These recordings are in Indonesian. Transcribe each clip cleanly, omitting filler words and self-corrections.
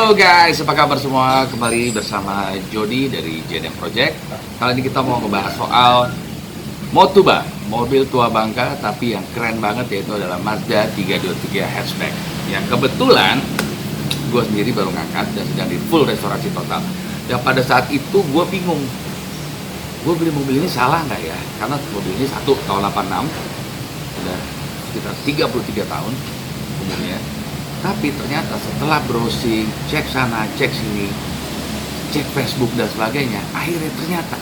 Halo guys, apa kabar semua? Kembali bersama Jody dari JDM Project. Kali ini kita mau ngebahas soal Motuba, mobil tua bangka tapi yang keren banget, yaitu adalah Mazda 323 hatchback. Yang kebetulan gue sendiri baru ngangkat dan sedang di full restorasi total. Dan pada saat itu gue bingung, gue beli mobil ini salah nggak ya? Karena mobil ini tahun 86, udah sekitar 33 tahun umurnya. Tapi ternyata setelah browsing, cek sana, cek sini, cek Facebook dan sebagainya, akhirnya ternyata,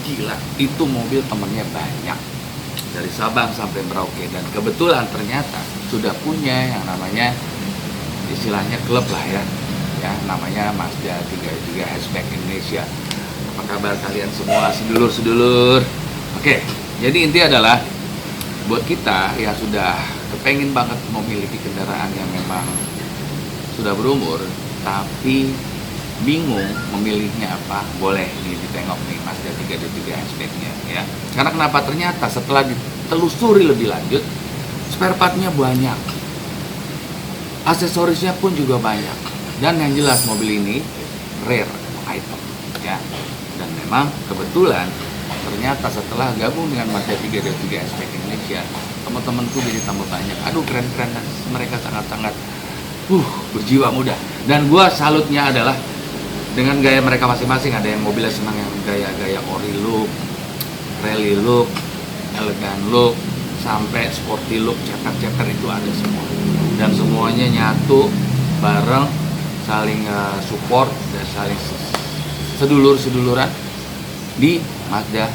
gila, itu mobil temennya banyak. Dari Sabang sampai Merauke. Dan kebetulan ternyata sudah punya yang namanya, istilahnya klub lah ya, namanya Mazda 323 Hatchback Indonesia. Apa kabar kalian semua, sedulur-sedulur? Oke, jadi inti adalah, buat kita yang sudah kepengen banget memiliki kendaraan yang memang sudah berumur tapi bingung memilihnya apa, boleh nih ditengok nih Mazda 323 hatchback-nya ya. Karena kenapa? Ternyata setelah ditelusuri lebih lanjut, spare part-nya banyak, aksesorisnya pun juga banyak, dan yang jelas mobil ini rare item ya. Dan memang kebetulan ternyata setelah gabung dengan Mazda 323 hatchback Indonesia, teman-temanku jadi tambah banyak. Aduh, keren-keren, mereka sangat-sangat berjiwa muda. Dan gua salutnya adalah dengan gaya mereka masing-masing. Ada yang mobilnya senang yang gaya-gaya ori look, rally look, elegan look, sampai sporty look, ceper-ceper itu ada semua. Dan semuanya nyatu bareng, saling support dan saling sedulur-seduluran di Mazda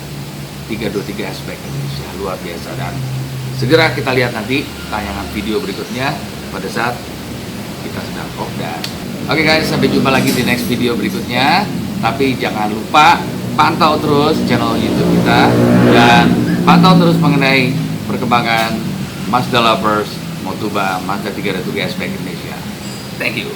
323 hatchback Indonesia. Luar biasa. Dan segera kita lihat nanti tayangan video berikutnya pada saat kita sedang kopdar. Oke guys, sampai jumpa lagi di next video berikutnya. Tapi jangan lupa pantau terus channel YouTube kita dan pantau terus mengenai perkembangan Mazda Lovers, Motuba, Mazda 323 hatchback Indonesia. Thank you.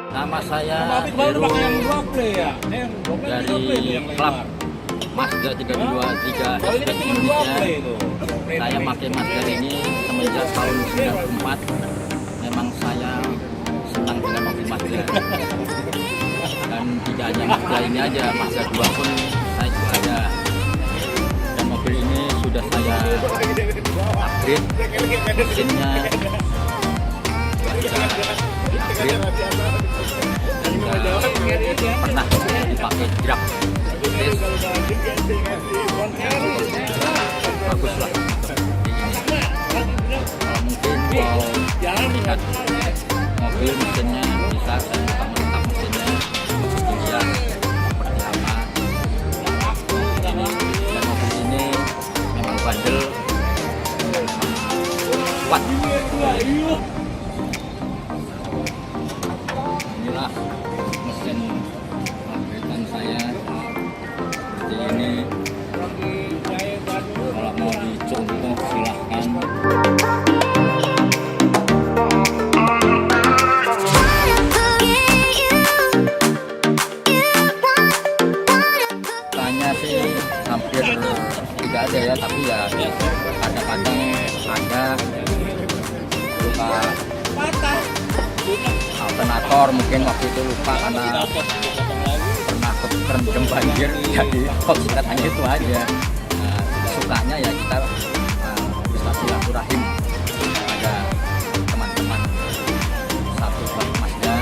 Nama saya Heru dari klub Mazda 323 hatchback Indonesia. Saya pakai Mazda ini semenjak tahun 94. Memang saya senang dengan mobil Mazda. Dan tidak hanya Mazda ini ini aja, Mazda 2 pun saya juga ada. Dan mobil ini sudah saya upgrade, mesinnya sudah di-upgrade dan pernah dipakai drag test. Bagus lah seperti ini. Kalau mungkin mau lihat mobil mesinnya bisa saya buka mantap mesinnya dilihat seperti apa ini. Dan mobil ini memang bandel, kuat. Inilah mesin upgradean saya seperti ini. Kalau mau dicontoh silahkan. Tanya sih hampir tidak ada ya, tapi ya kadang-kadang ada luka alternator, mungkin waktu itu lupa karena pernah kerendam banjir, jadi katanya itu aja. Nah, sukanya ya kita bisa silaturahim pada teman-teman satu klub Mazda,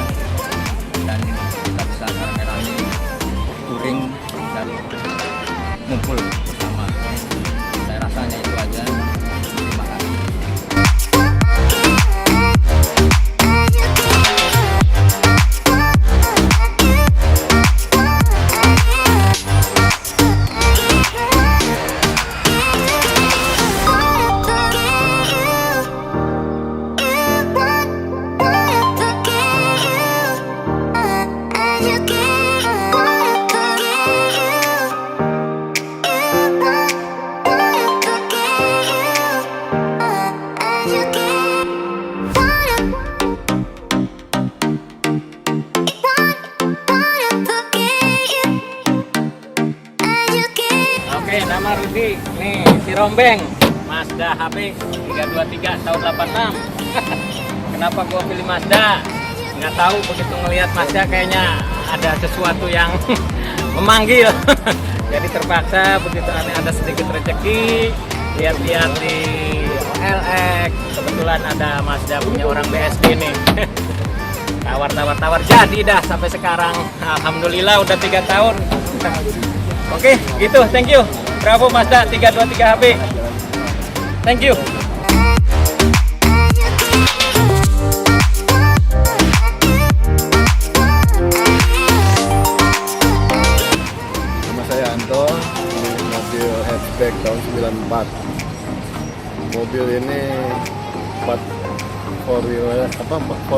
dan kita bisa rame-rame touring dan ngumpul bersama. Saya rasanya itu aja. Terima kasih. Oke, nama Rudi. Nih, si Rombeng. Mazda HB 323 tahun 86. Kenapa gua pilih Mazda? Nggak tahu, begitu ngelihat Mazda kayaknya ada sesuatu yang memanggil. Jadi terpaksa, begitu ada sedikit rezeki, lihat-lihat di OLX. Kebetulan ada Mazda punya orang BSD nih. Tawar, jadi dah sampai sekarang. Alhamdulillah udah 3 tahun. Oke, gitu. Thank you. Bravo Mazda 323 HB. Thank you. Nama saya Anto, ini mobil hatchback tahun 94. Mobil ini 4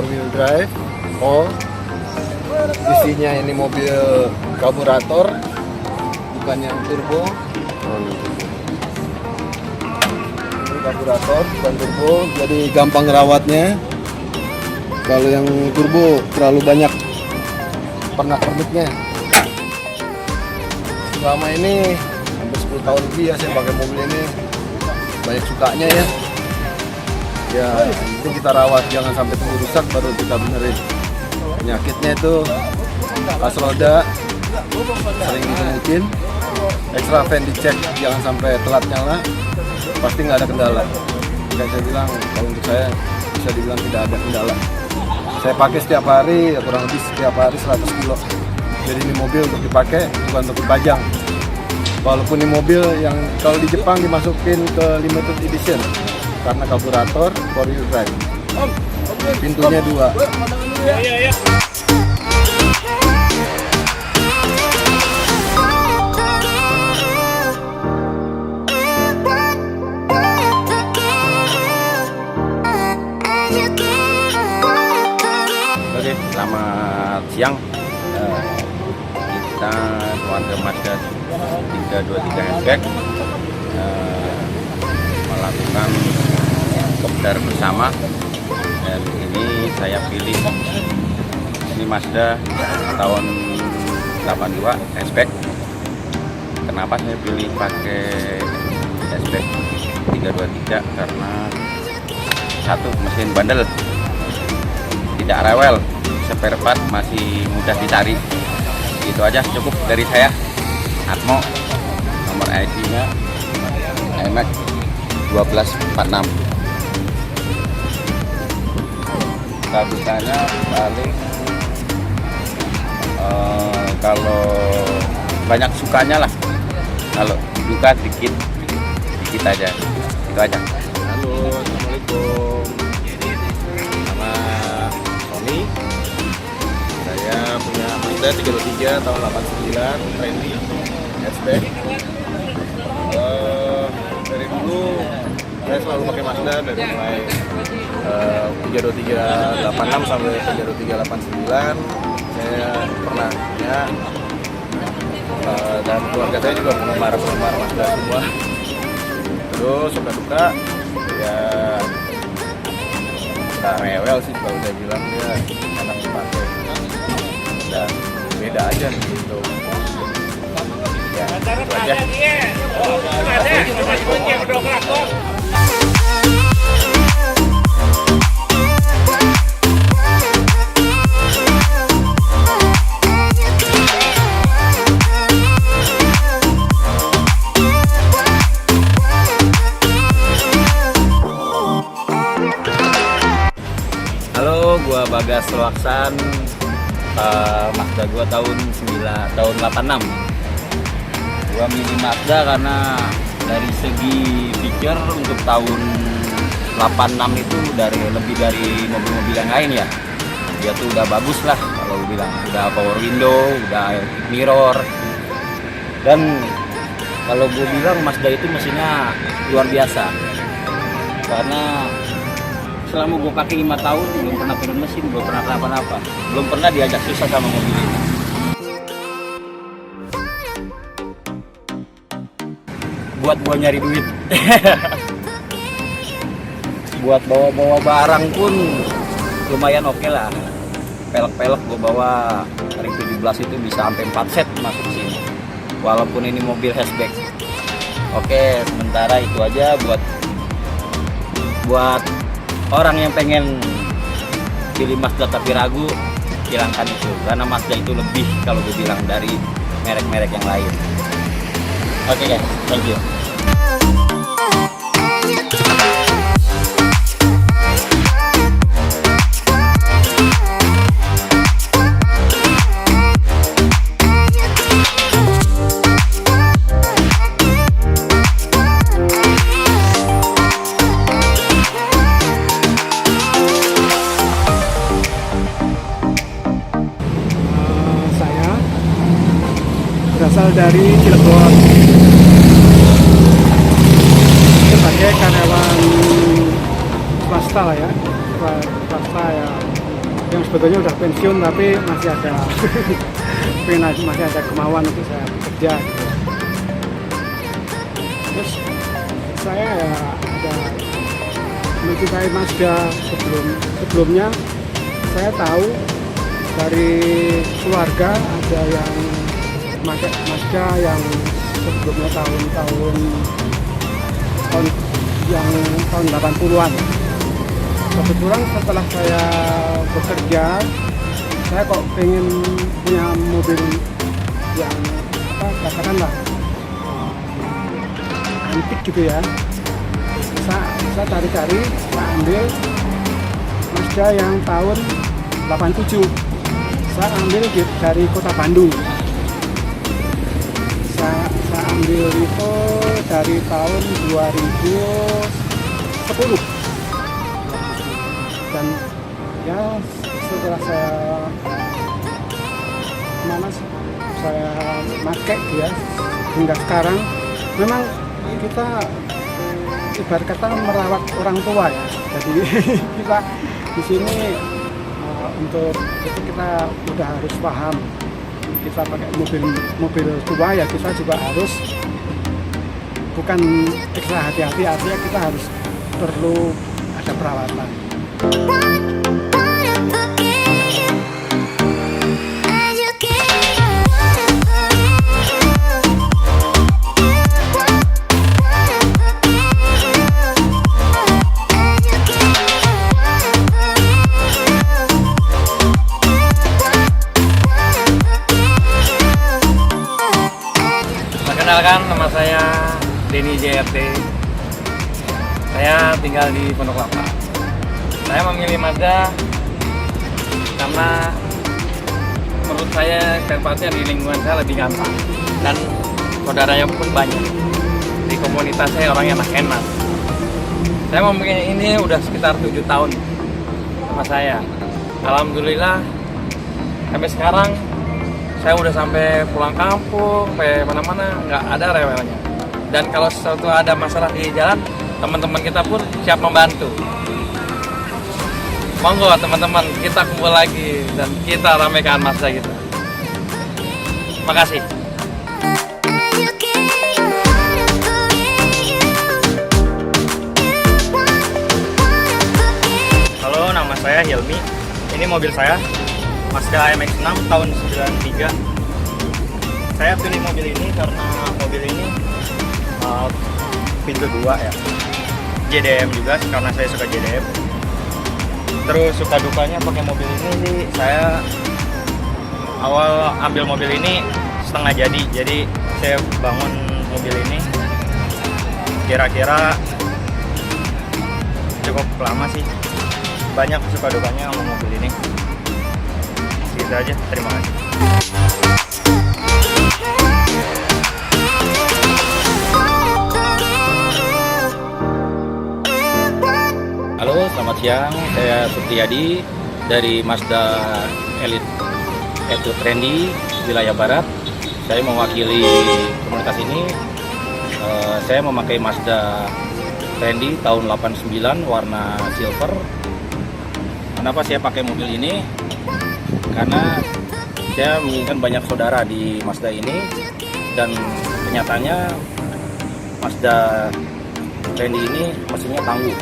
wheel drive. Isinya ini mobil karburator, bukan yang turbo. Ini karburator bukan turbo, jadi gampang rawatnya. Kalau yang turbo terlalu banyak pernak-perniknya. Selama ini hampir 10 tahun lebih ya saya pakai mobil ini, banyak sukanya ya. Ya, yang penting kita rawat, jangan sampai tunggu rusak baru kita benerin. Penyakitnya itu pas roda sering mungkin, extra fan dicek, jangan sampai telat nyala, pasti nggak ada kendala. Kayak saya bilang, kalau untuk saya bisa dibilang tidak ada kendala. Saya pakai setiap hari, kurang lebih setiap hari 100 kilo. Jadi ini mobil untuk dipakai, bukan untuk dipajang. Walaupun ini mobil yang kalau di Jepang dimasukin ke limited edition karena karburator 4 wheel drive. Pintunya 2. Oke, selamat siang. Kita keluarga Mazda 323 hatchback melakukan kopdar bersama, dan ini saya pilih ini Mazda tahun 82 hatchback. Kenapa saya pilih pakai hatchback 323? Karena satu, mesin bandel, tidak rewel, spare part masih mudah dicari. Itu aja cukup dari saya. Atmo, nomor ID-nya IMAX 1246. Dukanya paling kalau banyak sukanya lah, kalau duka dikit aja, itu aja. Halo, assalamualaikum. Nama Tommy. Saya punya Mazda 323 tahun 89 trendy hatchback. Dari dulu saya selalu pakai Mazda dari mulai 32386 sampai 32389. Saya pernah punya, dan keluarga saya juga penggemar Mazda semua. Terus suka duka ya nggak rewel sih kalau saya bilang, dia enak dipakai dan beda aja gitu. Ya, itu aja. Halo, gua Bagas Loaksan. Mazda gua tahun 86. Gua milih Mazda karena dari segi feature untuk tahun 86 itu lebih dari mobil-mobil yang lain ya. Dia tuh udah bagus lah kalau bilang, udah power window, udah mirror. Dan kalau gue bilang Mazda itu mesinnya luar biasa. Karena selama gue pakai 5 tahun belum pernah turun mesin, belum pernah kenapa-napa, belum pernah diajak susah sama mobil ini. Buat gue nyari duit, buat bawa-bawa barang pun lumayan oke lah. Pelek-pelek gue bawa ring 17 itu bisa sampai 4 set masuk sini, walaupun ini mobil hatchback. Oke, sementara itu aja buat orang yang pengen pilih Mazda tapi ragu, hilangkan itu, karena Mazda itu lebih kalau gue bilang dari merek-merek yang lain. Oke guys, thank you. Berasal dari Cilegon sebagai karyawan swasta lah ya, swasta ya, yang sebetulnya udah pensiun tapi masih ada masih ada kemauan untuk saya bekerja gitu. Terus saya ya ada mencintai Mazda. Sebelumnya saya tahu dari keluarga ada yang pakai Mazda yang sebelumnya tahun 80-an. Kebetulan setelah saya bekerja, saya kok pengen punya mobil yang katakanlah antik gitu ya. Saya cari-cari, saya ambil Mazda yang tahun 87. Saya ambil dari kota Bandung. Saya ambil itu dari tahun 2010. Dan ya setelah saya pakai dia hingga sekarang, memang kita ibarat kata merawat orang tua ya. Jadi kita di sini untuk itu kita udah harus paham, kita pakai mobil tua ya, kita juga harus bukan ekstra hati-hati, artinya kita harus perlu ada perawatan. Supriyatih. Saya tinggal di Pondok Kelapa. Saya memilih Mazda karena menurut saya spare partnya di lingkungan saya lebih gampang dan saudaranya pun banyak. Di komunitas saya orangnya enak-enak. Saya mempunyai ini udah sekitar 7 tahun sama saya. Alhamdulillah sampai sekarang saya udah sampai pulang kampung, sampai mana-mana nggak ada rewelnya. Dan kalau sesuatu ada masalah di jalan, teman-teman kita pun siap membantu. Monggo teman-teman, kita kumpul lagi dan kita ramaikan Mazda kita. Makasih. Halo, nama saya Hilmi. Ini mobil saya, Mazda MX-6 tahun 93. Saya pilih mobil ini karena mobil ini pintu 2 ya. JDM juga karena saya suka JDM. Terus suka dukanya pakai mobil ini sih, saya awal ambil mobil ini setengah jadi saya bangun mobil ini kira-kira cukup lama sih. Banyak suka dukanya sama mobil ini. Gitu aja, terima kasih. Halo, selamat siang. Saya Supriyadi dari Mazda Elite Etu Trendy wilayah Barat. Saya mewakili komunitas ini. Saya memakai Mazda Trendy tahun 89 warna silver. Kenapa saya pakai mobil ini? Karena saya menginginkan banyak saudara di Mazda ini dan kenyataannya Mazda Trendy ini mesinnya tangguh.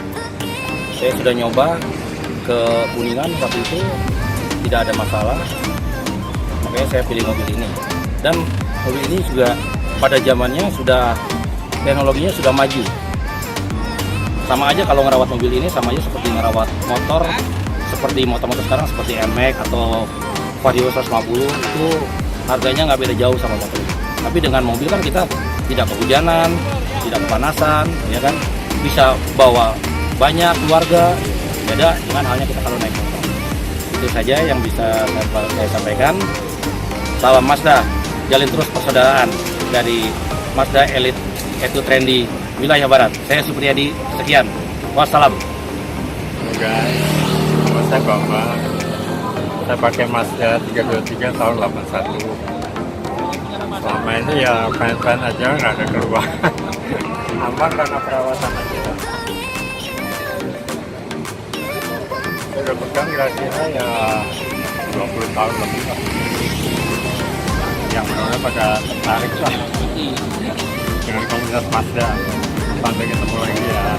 Saya sudah nyoba ke Kuningan waktu itu, tidak ada masalah, makanya saya pilih mobil ini. Dan mobil ini juga pada zamannya sudah, teknologinya sudah maju. Sama aja kalau ngerawat mobil ini, sama aja seperti ngerawat motor, seperti motor-motor sekarang seperti NMAX atau Vario 150, itu harganya nggak beda jauh sama motor ini. Tapi dengan mobil kan kita tidak kehujanan, tidak kepanasan, ya kan, bisa bawa banyak keluarga, beda dengan halnya kita kalau naik motor. Itu saja yang bisa saya sampaikan. Salam Mazda, jalin terus persaudaraan dari Mazda Elite Etu Trendy wilayah Barat. Saya Supriyadi, sekian. Wassalam. Guys, nama saya Bambang. Saya pakai Mazda 323 tahun 81. Selama ini ya fine-fine aja, nggak ada keluhan. Aman karena perawatan aja. Saya udah pegang kira-kira ya 20 tahun lebih lah. Yang mana pada tertarik lah dengan komunitas Mazda. Sampai ketemu lagi ya.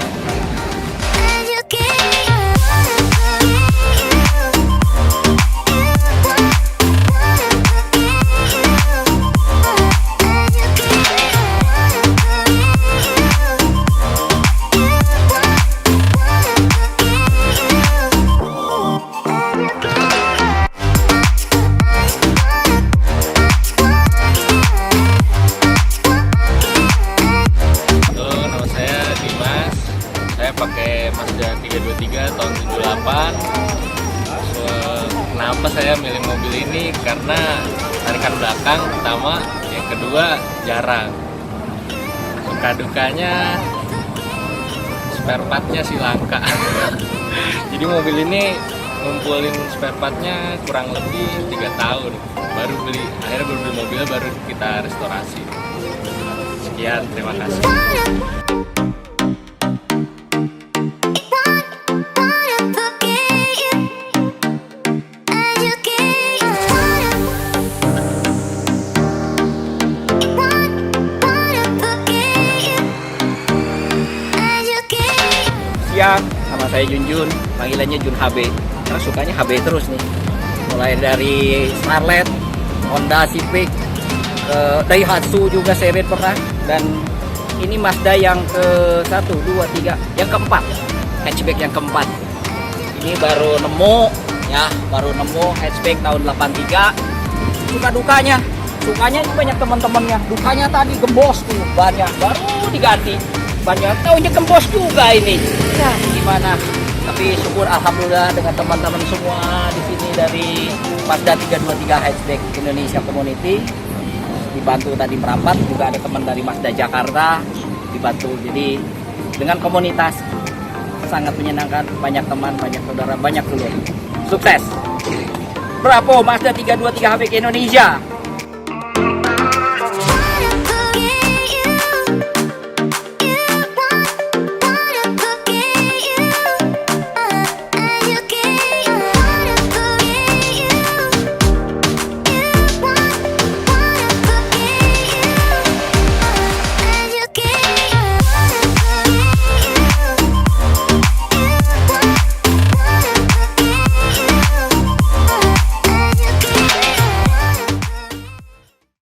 Pakai Mazda 323 tahun 78. Kenapa saya milih mobil ini? Karena tarikan belakang pertama, yang kedua jarang. Suka dukanya spare partnya sih langka. Jadi mobil ini ngumpulin spare partnya kurang lebih 3 tahun baru beli. Akhirnya baru beli mobilnya, baru kita restorasi. Sekian, terima kasih. Siang, sama saya Junjun, panggilannya Jun HB. Karena sukanya HB terus nih. Mulai dari Starlet, Honda Civic, Daihatsu juga seret pernah. Dan ini Mazda yang ke-1, 2, 3, yang keempat. Hatchback yang keempat. Ini baru nemu, ya, baru nemu hatchback tahun 83. Suka dukanya, sukanya banyak teman-temannya. Dukanya tadi gembos tuh, banyak, baru diganti. banyak tahunya gembos juga ini. Ya gimana? Tapi syukur alhamdulillah dengan teman-teman semua di sini dari Mazda 323 Hatchback Indonesia Community dibantu tadi merapat, juga ada teman dari Mazda Jakarta dibantu. Jadi dengan komunitas sangat menyenangkan, banyak teman, banyak saudara, banyak dulur. Sukses. Bravo Mazda 323 Hatchback Indonesia.